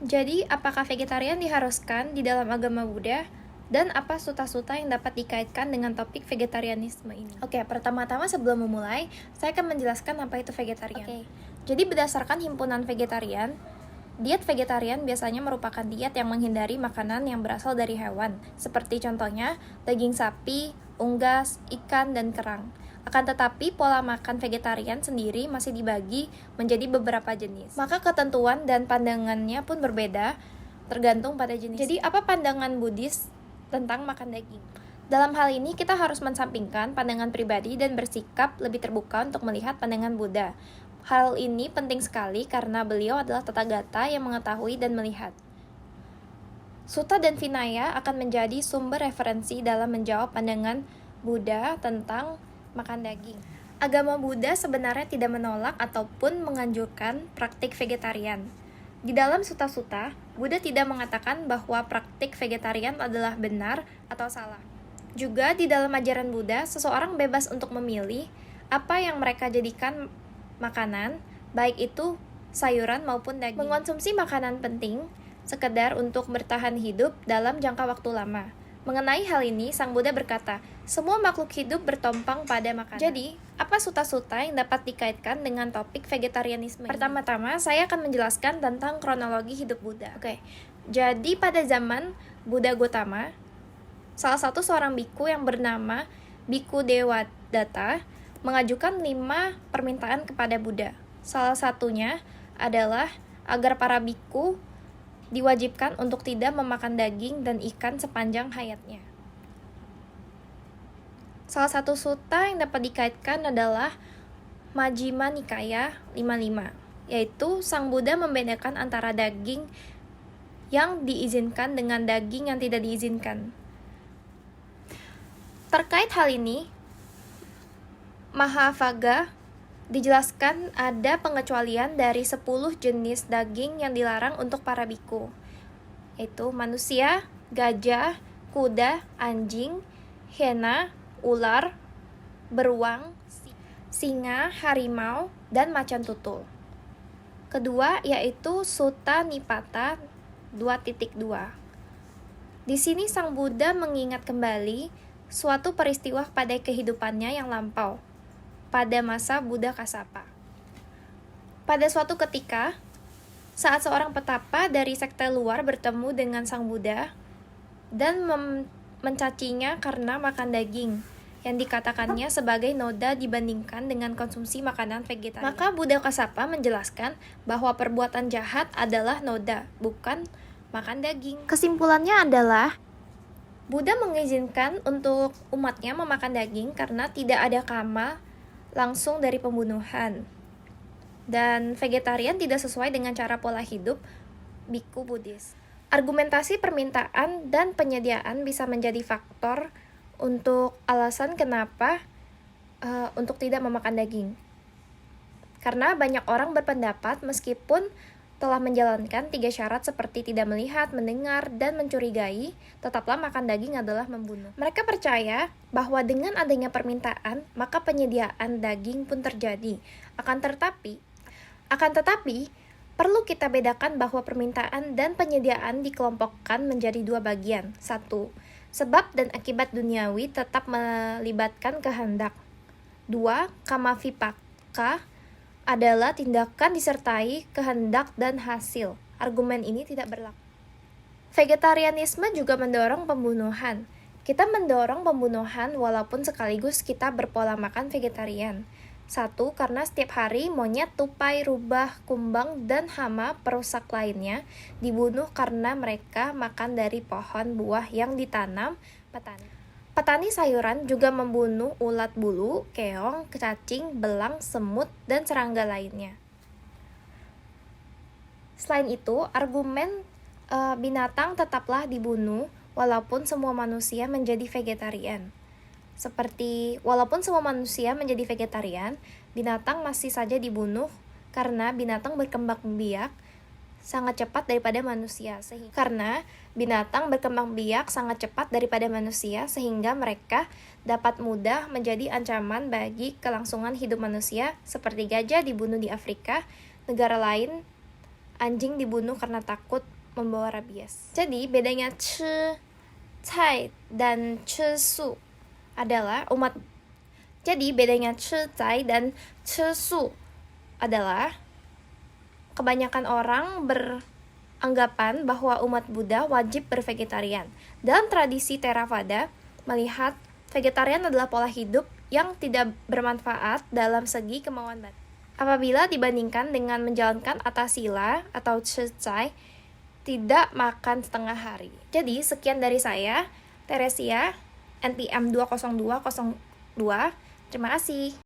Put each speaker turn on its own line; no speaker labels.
Jadi, apakah vegetarian diharuskan di dalam agama Buddha? Dan apa suta-suta yang dapat dikaitkan dengan topik vegetarianisme ini? Oke, pertama-tama sebelum memulai, saya akan menjelaskan apa itu vegetarian. Jadi berdasarkan himpunan vegetarian, diet vegetarian biasanya merupakan diet yang menghindari makanan yang berasal dari hewan, seperti contohnya daging sapi, unggas, ikan, dan kerang. Akan tetapi, pola makan vegetarian sendiri masih dibagi menjadi beberapa jenis. Maka ketentuan dan pandangannya pun berbeda, tergantung pada jenis. Jadi, apa pandangan Buddhis tentang makan daging? Dalam hal ini, kita harus mensampingkan pandangan pribadi dan bersikap lebih terbuka untuk melihat pandangan Buddha. Hal ini penting sekali karena beliau adalah Tathagata yang mengetahui dan melihat. Sutta dan Vinaya akan menjadi sumber referensi dalam menjawab pandangan Buddha tentang makan daging. Agama Buddha sebenarnya tidak menolak ataupun menganjurkan praktik vegetarian. Di dalam sutta-sutta, Buddha tidak mengatakan bahwa praktik vegetarian adalah benar atau salah. Juga di dalam ajaran Buddha, seseorang bebas untuk memilih apa yang mereka jadikan makanan, baik itu sayuran maupun daging. Mengonsumsi makanan penting sekedar untuk bertahan hidup dalam jangka waktu lama. Mengenai hal ini, Sang Buddha berkata, semua makhluk hidup bertompang pada makanan. Jadi, apa suta-suta yang dapat dikaitkan dengan topik vegetarianisme ini? Pertama-tama, saya akan menjelaskan tentang kronologi hidup Buddha. Jadi pada zaman Buddha Gotama, salah satu seorang biku yang bernama Biku Dewadatta mengajukan 5 permintaan kepada Buddha. Salah satunya adalah agar para biku diwajibkan untuk tidak memakan daging dan ikan sepanjang hayatnya. Salah satu sutta yang dapat dikaitkan adalah Majjhima Nikaya 55, yaitu Sang Buddha membedakan antara daging yang diizinkan dengan daging yang tidak diizinkan. Terkait hal ini, Mahavagga dijelaskan ada pengecualian dari 10 jenis daging yang dilarang untuk para biku, yaitu manusia, gajah, kuda, anjing, hyena, ular, beruang, singa, harimau, dan macan tutul. Kedua yaitu Sutta Nipata 2.2. Di sini Sang Buddha mengingat kembali suatu peristiwa pada kehidupannya yang lampau, pada masa Buddha Kassapa. Pada suatu ketika, saat seorang petapa dari sekte luar bertemu dengan Sang Buddha dan mencacinya karena makan daging, yang dikatakannya sebagai noda dibandingkan dengan konsumsi makanan vegetarian. Maka Buddha Kassapa menjelaskan bahwa perbuatan jahat adalah noda, bukan makan daging. Kesimpulannya adalah, Buddha mengizinkan untuk umatnya memakan daging karena tidak ada karma langsung dari pembunuhan. Dan vegetarian tidak sesuai dengan cara pola hidup biku Buddhis. Argumentasi permintaan dan penyediaan bisa menjadi faktor untuk alasan kenapa untuk tidak memakan daging. Karena banyak orang berpendapat meskipun telah menjalankan 3 syarat seperti tidak melihat, mendengar, dan mencurigai, tetaplah makan daging adalah membunuh. Mereka percaya bahwa dengan adanya permintaan, maka penyediaan daging pun terjadi. Akan tetapi, perlu kita bedakan bahwa permintaan dan penyediaan dikelompokkan menjadi 2 bagian. 1. Sebab dan akibat duniawi tetap melibatkan kehendak. 2. Kama vipaka adalah tindakan disertai kehendak dan hasil. Argumen ini tidak berlaku. Vegetarianisme juga mendorong pembunuhan. Kita mendorong pembunuhan walaupun sekaligus kita berpola makan vegetarian. 1. Karena setiap hari monyet, tupai, rubah, kumbang, dan hama perusak lainnya dibunuh karena mereka makan dari pohon buah yang ditanam petani. Petani sayuran juga membunuh ulat bulu, keong, cacing, belang, semut, dan serangga lainnya. Selain itu, argumen binatang tetaplah dibunuh walaupun semua manusia menjadi vegetarian. Seperti walaupun semua manusia menjadi vegetarian, binatang masih saja dibunuh karena binatang berkembang biak sangat cepat daripada manusia. Karena binatang berkembang biak sangat cepat daripada manusia sehingga mereka dapat mudah menjadi ancaman bagi kelangsungan hidup manusia, seperti gajah dibunuh di Afrika. Negara lain anjing dibunuh karena takut membawa rabies. Jadi bedanya ci cai dan ci su adalah dan ci su adalah kebanyakan orang beranggapan bahwa umat Buddha wajib bervegetarian. Dalam tradisi Theravada, melihat vegetarian adalah pola hidup yang tidak bermanfaat dalam segi kemauan batin. Apabila dibandingkan dengan menjalankan atasila atau cecai, tidak makan setengah hari. Jadi sekian dari saya, Teresia, NPM 20202. Terima kasih.